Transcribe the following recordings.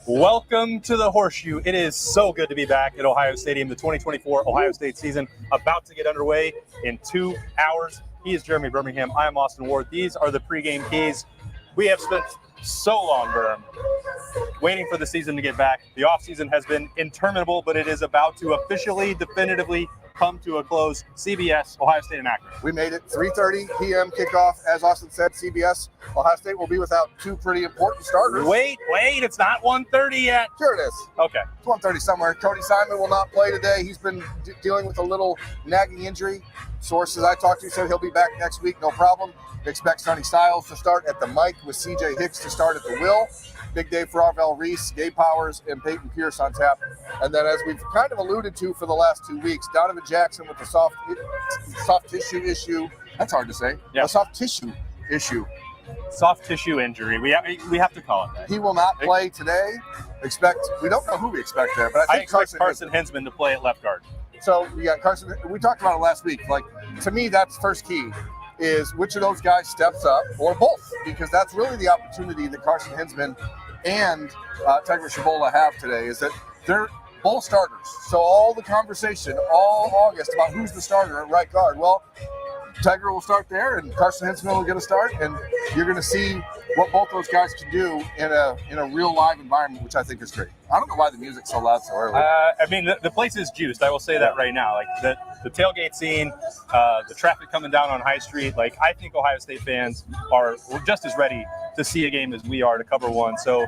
Welcome to the Horseshoe. It is so good to be back at Ohio Stadium. The 2024 Ohio State season about to get underway in 2 hours. He is Jeremy Birmingham. I am Austin Ward. These are the pregame keys. We have spent so long, Birm, waiting for the season to get back. The offseason has been interminable, but it is about to officially, definitively come to a close. CBS, Ohio State and Akron. We made it. 3:30 p.m. kickoff. As Austin said, CBS, Ohio State will be without two pretty important starters. Wait, it's not 1:30 yet. Sure it is. Okay. It's 1:30 somewhere. Cody Simon will not play today. He's been dealing with a little nagging injury. Sources I talked to said he'll be back next week, no problem. Expect Sonny Styles to start at the mic with CJ Hicks to start at the wheel. Big day for Arvell Reese, Gabe Powers, and Peyton Pierce on tap. And then, as we've kind of alluded to for the last 2 weeks, Donovan Jackson with the soft tissue issue. That's hard to say. Yeah. A soft tissue issue. Soft tissue injury. We have to call it that. He will not play today. We don't know who we expect there, but I expect Carson Hinsman to play at left guard. So we got Carson. We talked about it last week. Like, to me, that's first key. Is which of those guys steps up, or both, because that's really the opportunity that Carson Hinsman and Tegra Shabola have today, is that they're both starters. So all the conversation all August about who's the starter at right guard, well, Tegra will start there and Carson Hinsman will get a start, and you're going to see what both those guys can do in a real live environment, which I think is great. I don't know why the music's so loud so early. I mean, the place is juiced. I will say that right now. Like the tailgate scene, the traffic coming down on High Street. Like, I think Ohio State fans are just as ready to see a game as we are to cover one. So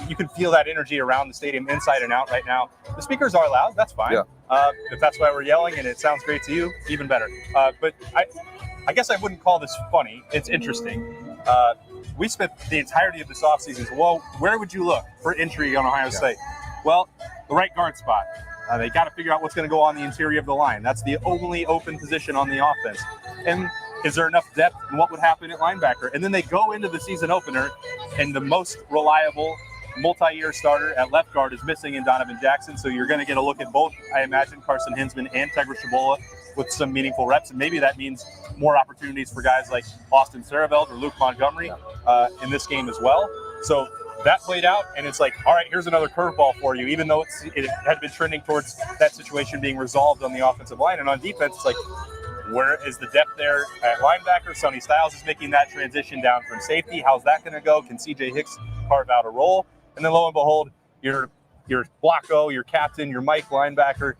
you can feel that energy around the stadium inside and out right now. The speakers are loud. That's fine. Yeah. If that's why we're yelling and it sounds great to you, even better. But I guess I wouldn't call this funny. It's interesting. We spent the entirety of this offseason. Well, where would you look for intrigue on Ohio State? Well, the right guard spot. They got to figure out what's going to go on the interior of the line. That's the only open position on the offense. And is there enough depth in what would happen at linebacker? And then they go into the season opener, and the most reliable multi-year starter at left guard is missing in Donovan Jackson. So you're going to get a look at both, I imagine, Carson Hinsman and Tegra Shabola with some meaningful reps. And maybe that means more opportunities for guys like Austin Sarabelt or Luke Montgomery in this game as well. So that played out, and it's like, all right, here's another curveball for you, even though it had been trending towards that situation being resolved on the offensive line. And on defense, it's like, where is the depth there at linebacker? Sonny Styles is making that transition down from safety. How's that going to go? Can CJ Hicks carve out a role? And then lo and behold, your Blocko, your captain, your Mike linebacker,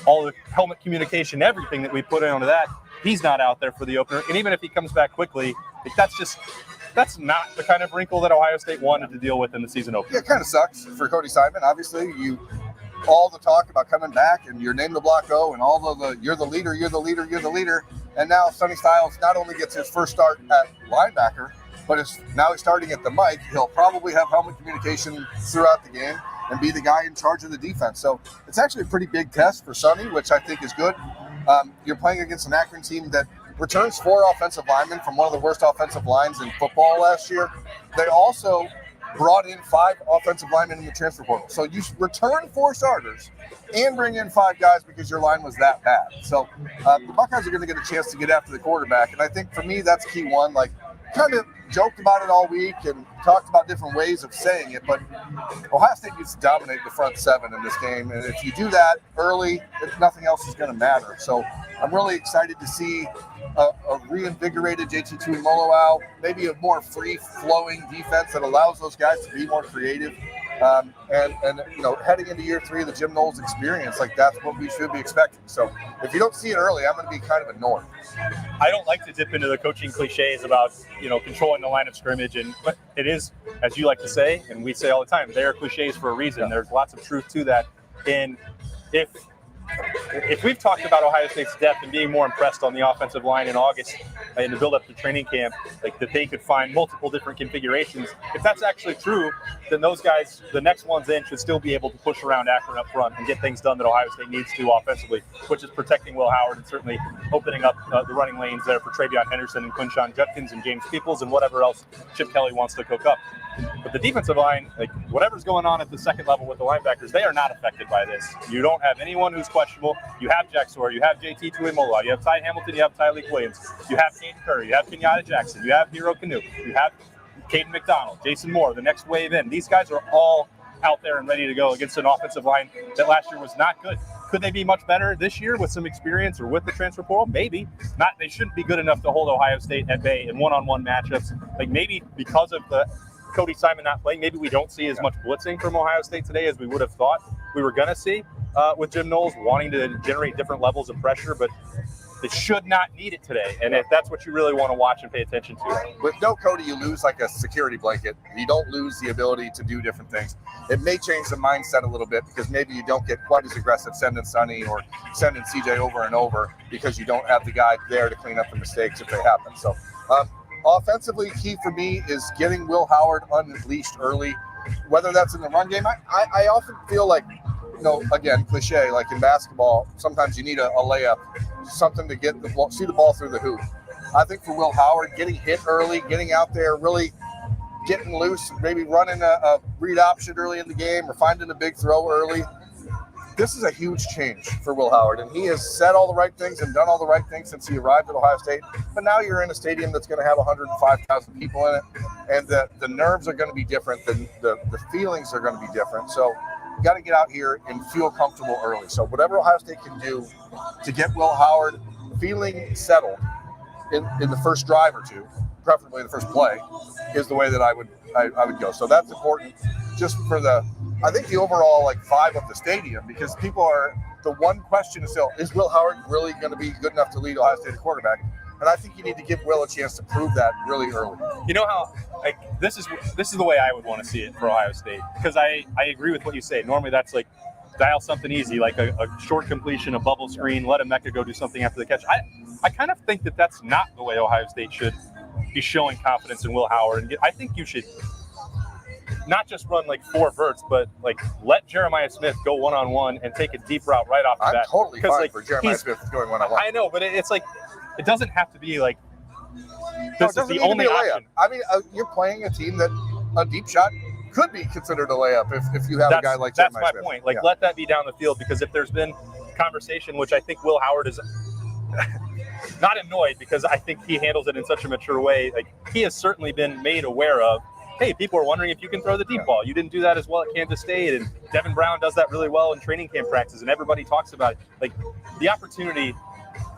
all the helmet communication, everything that we put into that, he's not out there for the opener. And even if he comes back quickly, that's not the kind of wrinkle that Ohio State wanted to deal with in the season opener. Yeah, it kind of sucks for Cody Simon. Obviously, all the talk about coming back and you're named the Blocko and all the you're the leader. And now Sonny Styles not only gets his first start at linebacker, but now he's starting at the mic. He'll probably have helmet communication throughout the game and be the guy in charge of the defense. So it's actually a pretty big test for Sonny, which I think is good. You're playing against an Akron team that returns 4 offensive linemen from one of the worst offensive lines in football last year. They also brought in 5 offensive linemen in the transfer portal. So you return 4 starters and bring in 5 guys because your line was that bad. So the Buckeyes are going to get a chance to get after the quarterback. And I think for me, that's key one. Like, kind of joked about it all week and talked about different ways of saying it, but Ohio State needs to dominate the front 7 in this game. And if you do that early, nothing else is going to matter. So I'm really excited to see a reinvigorated JT Tuimoloau, maybe a more free-flowing defense that allows those guys to be more creative. And heading into year 3 of the Jim Knowles experience, like, that's what we should be expecting. So if you don't see it early, I'm going to be kind of annoyed. I don't like to dip into the coaching cliches about, controlling the line of scrimmage, but it is, as you like to say, and we say all the time, they are cliches for a reason. Yeah. There's lots of truth to that. And if we've talked about Ohio State's depth and being more impressed on the offensive line in August in the build-up to training camp, like that they could find multiple different configurations, if that's actually true, then those guys, the next ones in, should still be able to push around Akron up front and get things done that Ohio State needs to offensively, which is protecting Will Howard and certainly opening up the running lanes there for Travion Henderson and Quinshon Judkins and James Peoples and whatever else Chip Kelly wants to cook up. But the defensive line, like, whatever's going on at the second level with the linebackers, they are not affected by this. You don't have anyone who's questionable. You have Jack Sawyer, you have JT Tuimoloau, you have Ty Hamilton, you have Tyleik Williams, you have Caden Curry, you have Kenyatta Jackson, you have Hero Kanu, you have Caden McDonald, Jason Moore, the next wave in. These guys are all out there and ready to go against an offensive line that last year was not good. Could they be much better this year with some experience or with the transfer portal? Maybe. Not. They shouldn't be good enough to hold Ohio State at bay in one-on-one matchups. Like maybe because of the Cody Simon not playing, maybe we don't see as much blitzing from Ohio State today as we would have thought we were going to see with Jim Knowles wanting to generate different levels of pressure, but they should not need it today. And if that's what you really want to watch and pay attention to. With no Cody, you lose like a security blanket. You don't lose the ability to do different things. It may change the mindset a little bit because maybe you don't get quite as aggressive sending Sonny or sending CJ over and over because you don't have the guy there to clean up the mistakes if they happen. So offensively, key for me is getting Will Howard unleashed early, whether that's in the run game. I often feel like, again, cliche, like in basketball, sometimes you need a layup, something to get see the ball through the hoop. I think for Will Howard, getting hit early, getting out there, really getting loose, maybe running a read option early in the game or finding a big throw early. This is a huge change for Will Howard, and he has said all the right things and done all the right things since he arrived at Ohio State. But now you're in a stadium that's going to have 105,000 people in it, and the nerves are going to be different. The feelings are going to be different. So you got to get out here and feel comfortable early. So whatever Ohio State can do to get Will Howard feeling settled in the first drive or two, preferably the first play, is the way that I would go. So that's important just for I think the overall vibe of the stadium, because the one question is still, is Will Howard really going to be good enough to lead Ohio State at quarterback? And I think you need to give Will a chance to prove that really early. You know how this is the way I would want to see it for Ohio State, because I agree with what you say. Normally that's dial something easy, like a short completion, a bubble screen, let Emeka go do something after the catch. I kind of think that's not the way Ohio State should be showing confidence in Will Howard. And I think you should not just run 4 verts, but let Jeremiah Smith go one-on-one and take a deep route right off the bat. I'm totally fine for Jeremiah Smith going one-on-one. I know, but it's it doesn't have to be this is the only option. I mean, you're playing a team that a deep shot could be considered a layup if you have a guy like Jeremiah Smith. That's my point. Let that be down the field, because if there's been conversation, which I think Will Howard is not annoyed, because I think he handles it in such a mature way. He has certainly been made aware of, hey, people are wondering if you can throw the deep ball. You didn't do that as well at Kansas State, and Devin Brown does that really well in training camp practices, and everybody talks about it. The opportunity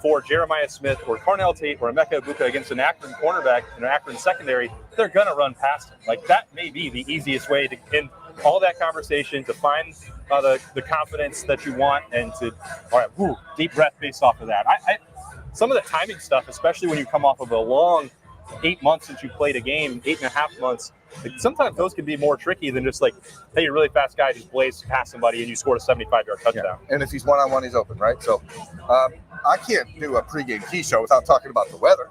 for Jeremiah Smith or Carnell Tate or Emeka Egbuka against an Akron cornerback in an Akron secondary, they're going to run past him. That may be the easiest way to end all that conversation, to find the confidence that you want, and to, all right, deep breath based off of that. Some of the timing stuff, especially when you come off of a long 8 months since you played a game, 8.5 months, sometimes those can be more tricky than just hey, you're a really fast guy, just blaze past somebody and you scored a 75-yard touchdown. Yeah. And if he's one-on-one, he's open, right? So I can't do a pregame key show without talking about the weather.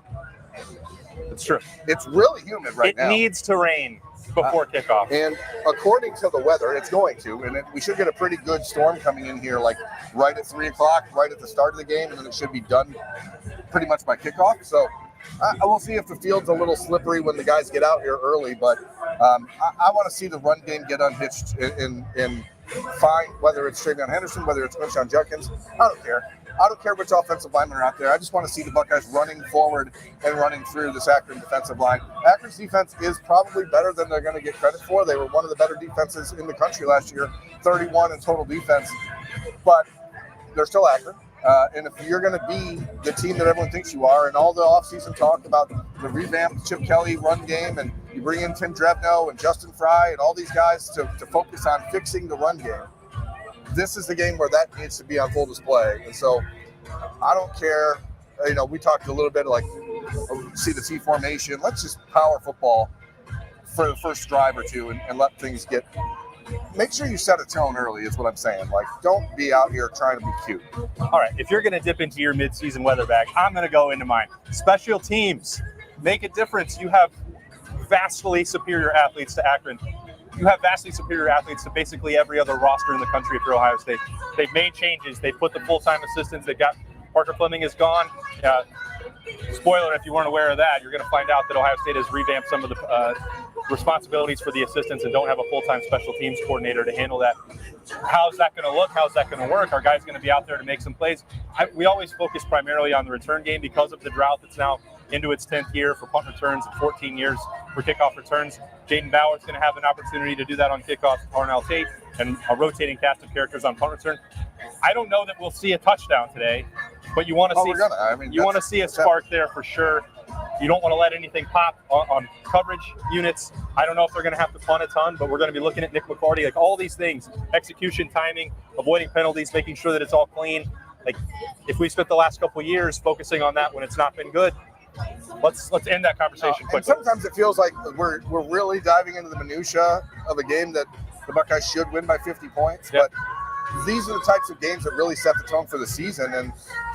It's true. It's really humid right now. It needs to rain before kickoff. And according to the weather, it's going to. And we should get a pretty good storm coming in here, right at 3 o'clock, right at the start of the game. And then it should be done pretty much by kickoff. So I will see if the field's a little slippery when the guys get out here early. But I want to see the run game get unhitched and find, whether it's Travion Henderson, whether it's Quinshon Judkins. I don't care. I don't care which offensive linemen are out there. I just want to see the Buckeyes running forward and running through this Akron defensive line. Akron's defense is probably better than they're going to get credit for. They were one of the better defenses in the country last year, 31 in total defense. But they're still Akron. And if you're going to be the team that everyone thinks you are, and all the offseason talk about the revamped Chip Kelly run game, and you bring in Tim Drevno and Justin Fry and all these guys to focus on fixing the run game, this is the game where that needs to be on full display. And so I don't care. We talked a little bit see the T formation. Let's just power football for the first drive or two and let things get. Make sure you set a tone early is what I'm saying. Don't be out here trying to be cute. All right, if you're going to dip into your midseason weather bag, I'm going to go into mine. Special teams make a difference. You have vastly superior athletes to Akron. You have vastly superior athletes to basically every other roster in the country for Ohio State. They've made changes. They put the full-time assistants. They got Parker Fleming is gone. Spoiler, if you weren't aware of that, you're going to find out that Ohio State has revamped some of the responsibilities for the assistants and don't have a full-time special teams coordinator to handle that. How's that going to look? How's that going to work? Our guys going to be out there to make some plays? We always focus primarily on the return game because of the drought that's now into its 10th year for punt returns and 14 years for kickoff returns. Jaden Bauer's going to have an opportunity to do that on kickoff, Arnell Tate, and a rotating cast of characters on punt return. I don't know that we'll see a touchdown today, but you want to see a spark there for sure. You don't want to let anything pop on coverage units. I don't know if they're going to have to punt a ton, but we're going to be looking at Nick McCarty, like all these things, execution, timing, avoiding penalties, making sure that it's all clean. Like if we spent the last couple of years focusing on that when it's not been good, let's end that conversation quickly. And sometimes it feels like we're really diving into the minutia of a game that the Buckeyes should win by 50 points, Yep. but these are the types of games that really set the tone for the season. And,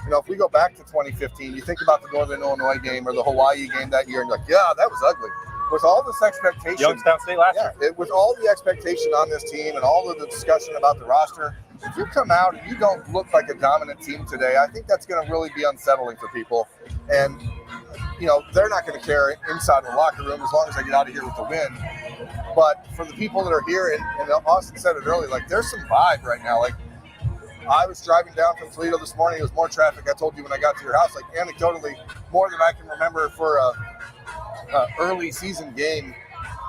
if we go back to 2015, you think about the Northern Illinois game or the Hawaii game that year, and you're like, yeah, that was ugly. With all this expectation. Youngstown State last year. With all the expectation on this team and all of the discussion about the roster, if you come out and you don't look like a dominant team today, I think that's going to really be unsettling for people. And, they're not going to care inside the locker room as long as they get out of here with the win. But for the people that are here, and Austin said it earlier, like there's some vibe right now. Like I was driving down from Toledo this morning. It was more traffic. I told you when I got to your house, like anecdotally, more than I can remember for a early season game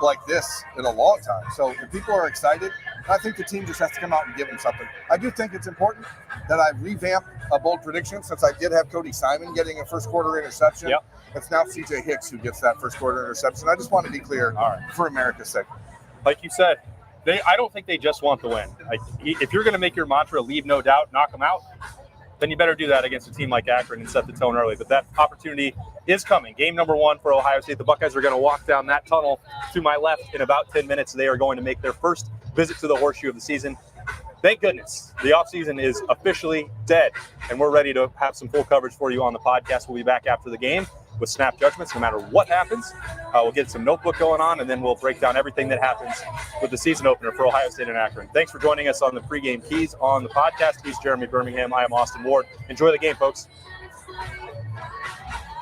like this in a long time. So if people are excited, I think the team just has to come out and give them something. I do think it's important that I revamp a bold prediction since I did have Cody Simon getting a first quarter interception. Yep. It's now CJ Hicks who gets that first quarter interception. I just want to be clear for America's sake. Like you said, I don't think they just want the win. Like, if you're going to make your mantra leave no doubt, knock them out, then you better do that against a team like Akron and set the tone early. But that opportunity is coming. Game number 1 for Ohio State. The Buckeyes are going to walk down that tunnel to my left in about 10 minutes. They are going to make their first visit to the horseshoe of the season. Thank goodness the offseason is officially dead, and we're ready to have some full coverage for you on the podcast. We'll be back after the game with snap judgments no matter what happens. We'll get some notebook going on, and then we'll break down everything that happens with the season opener for Ohio State and Akron. Thanks for joining us on the pregame keys on the podcast. He's Jeremy Birmingham. I am Austin Ward. Enjoy the game, folks.